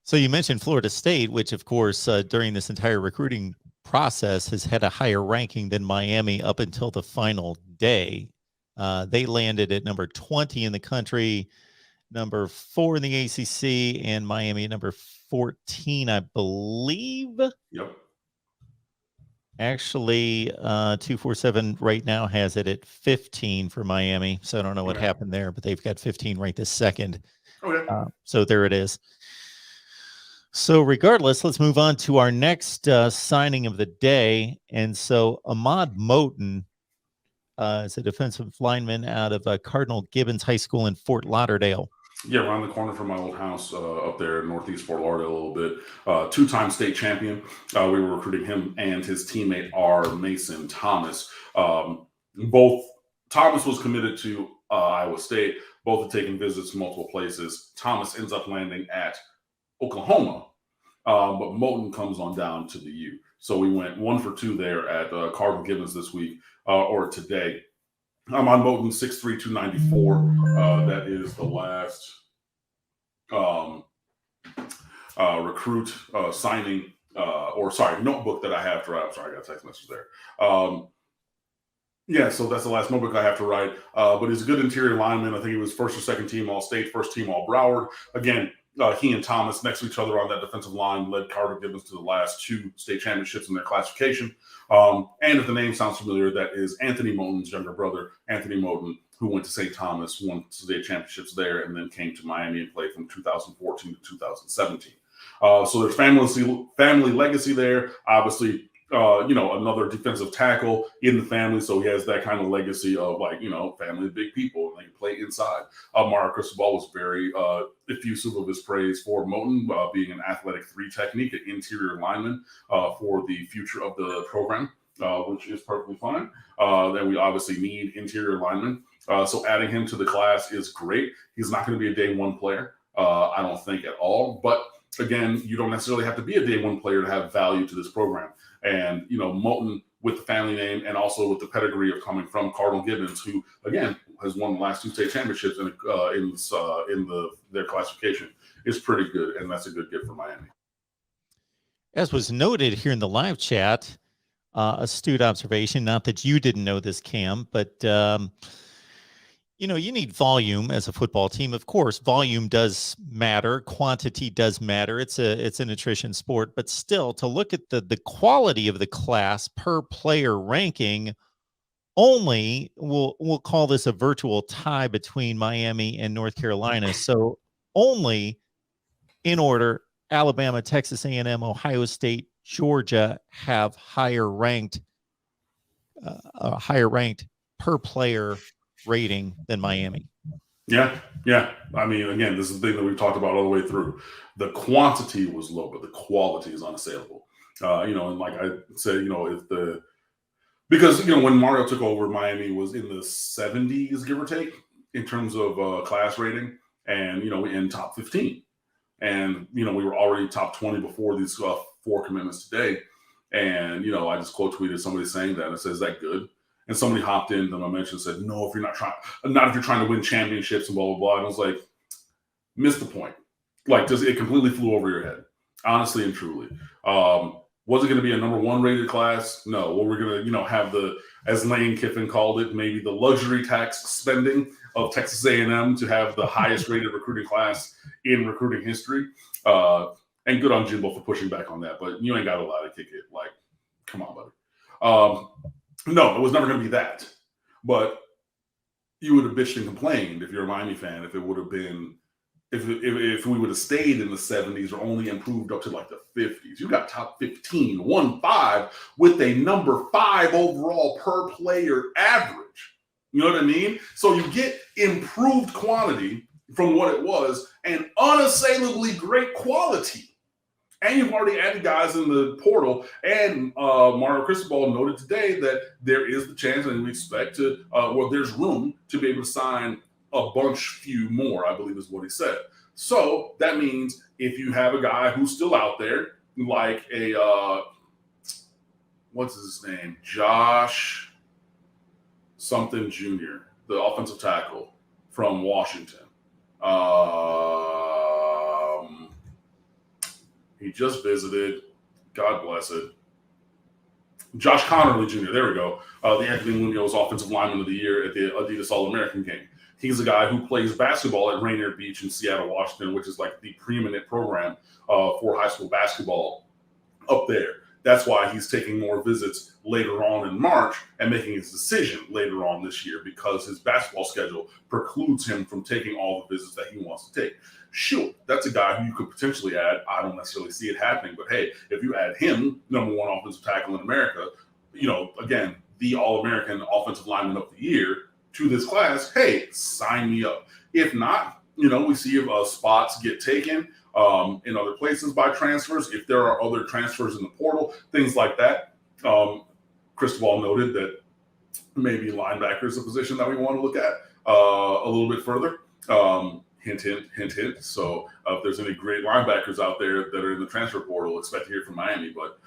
So you mentioned Florida State, which, of course, during this entire recruiting process has had a higher ranking than Miami up until the final day. They landed at number 20 in the country, number 4 in the ACC, and Miami at number 14, I believe. Yep. Actually, 247 right now has it at 15 for Miami. So I don't know what happened there, but they've got 15 right this second. Okay. So there it is. So regardless, let's move on to our next signing of the day. And so Ahmad Moten is a defensive lineman out of Cardinal Gibbons High School in Fort Lauderdale. Yeah, around the corner from my old house up there in Northeast Fort Lauderdale a little bit. Two-time state champion. We were recruiting him and his teammate R. Mason Thomas. Both Thomas was committed to Iowa State. Both had taken visits to multiple places. Thomas ends up landing at Oklahoma, but Moten comes on down to the U. So we went 1 for 2 there at Cardinal Gibbons this week or today. I'm on Moten 6'3", 294. That is the last recruit signing notebook that I have to write. I'm sorry, I got a text message there. Yeah, so that's the last notebook I have to write. But he's a good interior lineman. I think he was first or second team All-State, first team All-Broward. Again, he and Thomas next to each other on that defensive line led Cardinal Gibbons to the last 2 state championships in their classification. And if the name sounds familiar, that is Anthony Moten's younger brother, Anthony Moten, who went to St. Thomas, won state championships there, and then came to Miami and played from 2014 to 2017. So there's family legacy there. Obviously, another defensive tackle in the family. So he has that kind of legacy of family of big people, and they play inside. Mario Cristobal was very effusive of his praise for Moten being an athletic 3 technique, an interior lineman for the future of the program, which is perfectly fine. Then we obviously need interior linemen. So adding him to the class is great. He's not going to be a day 1 player, I don't think at all. But again, you don't necessarily have to be a day 1 player to have value to this program. And, Moten, with the family name and also with the pedigree of coming from Cardinal Gibbons, who, again, has won the last 2 state championships in their classification, is pretty good. And that's a good gift for Miami. As was noted here in the live chat, astute observation, not that you didn't know this, Cam, but you need volume as a football team. Of course, volume does matter. Quantity does matter. It's an attrition sport, but still, to look at the quality of the class per player ranking, only we'll call this a virtual tie between Miami and North Carolina. So only in order, Alabama, Texas A&M, Ohio State, Georgia have higher ranked per player rating than Miami. Yeah. I mean, again, this is the thing that we've talked about all the way through. The quantity was low, but the quality is unassailable. And like I said, because when Mario took over, Miami was in the 70s, give or take, in terms of class rating, and in top 15, and we were already top 20 before these 4 commitments today, and I just quote tweeted somebody saying that, and it says, "Is that good?" And somebody hopped in, then I mentioned, said, "No, if you're trying to win championships and blah, blah, blah." And I was like, missed the point. It completely flew over your head, honestly and truly. Was it going to be a number 1 rated class? No. Well, we're going to, have as Lane Kiffin called it, maybe the luxury tax spending of Texas A&M to have the highest rated recruiting class in recruiting history. And good on Jimbo for pushing back on that, but you ain't got a lot to kick it. Come on, buddy. No, it was never going to be that. But you would have bitched and complained if you're a Miami fan if it would have been if we would have stayed in the 70s or only improved up to the 50s. You got top 15, 1-5 with a number 5 overall per player average. You know what I mean? So you get improved quantity from what it was and unassailably great quality. And you've already added guys in the portal. And Mario Cristobal noted today that there is the chance, and we expect to, there's room to be able to sign a few more, I believe is what he said. So that means if you have a guy who's still out there, like what's his name? Josh something Jr., the offensive tackle from Washington. He just visited. God bless it. Josh Connerly Jr. There we go. The Anthony Munoz Offensive Lineman of the Year at the Adidas All-American game. He's a guy who plays basketball at Rainier Beach in Seattle, Washington, which is like the preeminent program for high school basketball up there. That's why he's taking more visits later on in March and making his decision later on this year, because his basketball schedule precludes him from taking all the visits that he wants to take. Sure, that's a guy who you could potentially add. I don't necessarily see it happening, but hey, if you add him, number one offensive tackle in America, again, the All-American Offensive Lineman of the Year to this class, hey, sign me up. If not, we see if spots get taken in other places by transfers, if there are other transfers in the portal, things like that. Cristobal noted that maybe linebacker is a position that we want to look at a little bit further. Hint, hint, hint, hint. So if there's any great linebackers out there that are in the transfer portal, expect to hear from Miami. But